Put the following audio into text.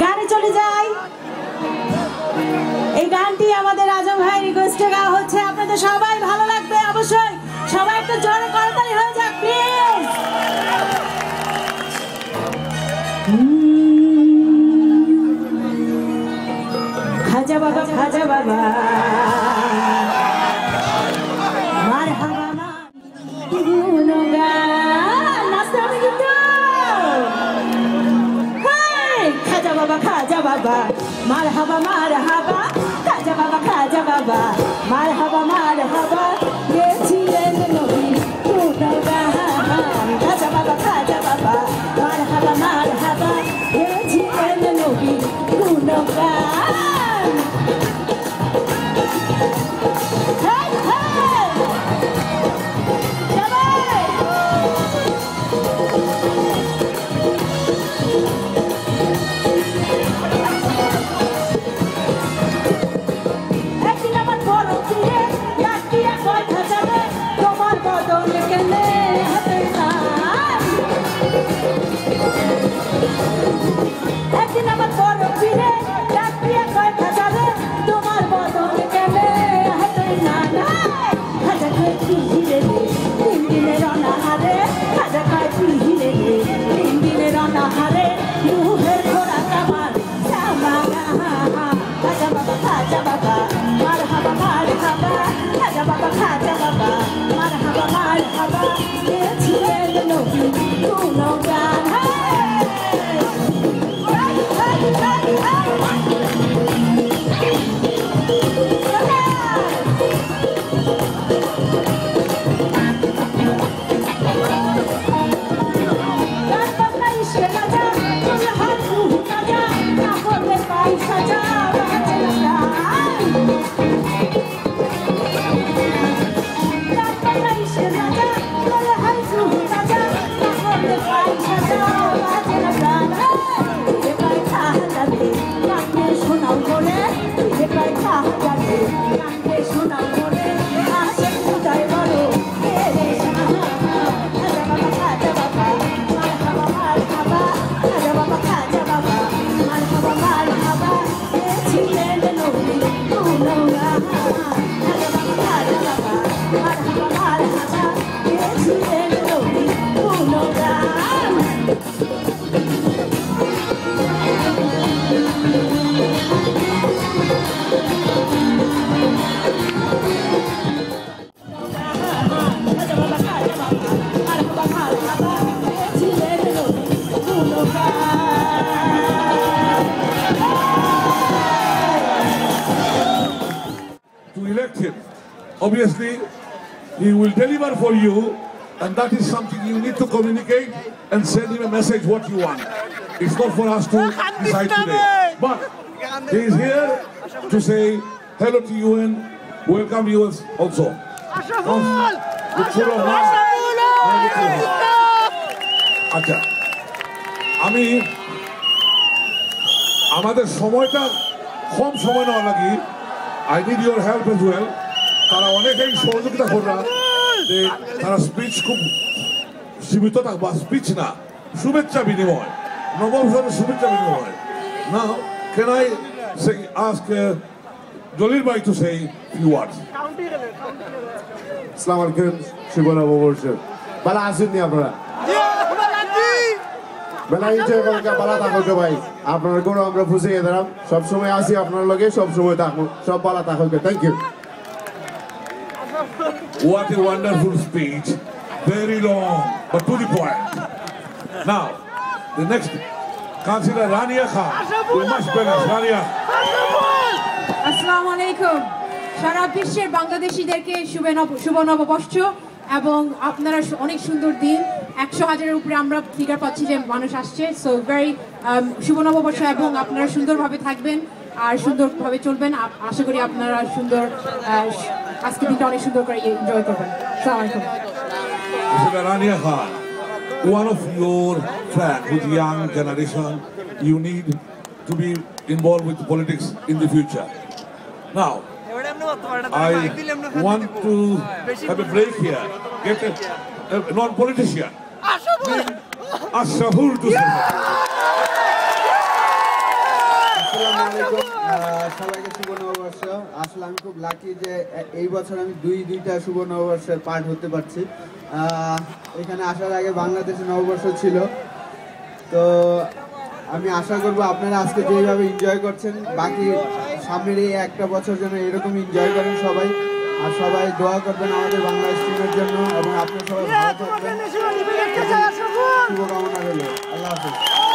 গানে চলে যাই। এই গানটি আমাদের আজম ভাই রিকোয়েস্টে গাওয়া হচ্ছে, আপনাদের সবাই ভালো লাগবে অবশ্যই। সবাই একটু জোরে করতালি হয়ে যাক প্লিজ। খাজা বাবা খাজা বাবা মারহাবা খাজা বাবা খাজা বাবা মারহাবা মারহাবা খাজা বাবা খাজা বাবা মারহাবা মারহাবা গেছিলেন নবী খাজা বাবা খাজা বাবা মারহাবা মারহাবা গেছিলেন নবী গুণগান। Obviously, he will deliver for you, and that is something you need to communicate and send him a message what you want. It's not for us to decide today. But he is here to say hello to you and welcome you also. আচ্ছা, আমি আমাদের সময়টা কম সময় না লাগি, I need your help as well. তারা অনেকেই সহযোগিতা কররা যে তারা স্পিচ খুব সীমিত থাকবা, স্পিচ না, শুভেচ্ছা বিনিময়, নববর্ষের শুভেচ্ছা বিনিময়। Now, can I ask Jalil bhai to say few words? Assalamu alaikum, শুভ নববর্ষ। ভালো আছেন নি আপনারা? বেলা এনজয় করেন, ভালো থাকুক ভাই। আপনার কোনো আমরা বুঝিয়ে দিলাম, সবসময় আসি আপনার লগে, সবসময় থাকুন, সব ভালো থাকুক। Thank you. What a wonderful speech, very long but to the point. Now, the next, consider Rania Khan. We must balance Rania. Assalamu alaikum. সারা বিশ্বের বাংলাদেশিদেরকে শুভ নববর্ষ এবং আপনারা অনেক সুন্দর দিন। 100,000-এর উপরে আমরা ফিগার পাচ্ছি যে মানুষ আসছে। সো ভেরি শুভ নববর্ষ এবং আপনারা সুন্দরভাবে থাকবেন আর সুন্দরভাবে চলবেন। আশা করি আপনারা সুন্দর আজকে দিনটা অনেক সুন্দর করে এনজয় করবেন। আসসালামু আলাইকুম। Rania Khan, one of your friends who's young generation, you need to be involved with politics in the future. Now, I want to have a break here. Get a non-politician. Ashraful to say. আলাইকুম সবাইকে শুভ নববর্ষ। আসলে আমি খুব lucky যে এই বছর আমি দুইটা শুভ নববর্ষের পার্ট হতে পারছি। এখানে আসার আগে বাংলাদেশে নববর্ষ ছিল, তো আমি আশা করব আপনারা আজকে যেভাবে এনজয় করছেন বাকি সামনের এই একটা বছর যেন এরকম এনজয় করেন সবাই। আর সবাই দোয়া করবেন আমাদের বাংলাদেশ টিমের জন্য এবং আপনারা সবাই ভালো থাকবেন। শুভকামনা রইল। আল্লাহ হাফেজ।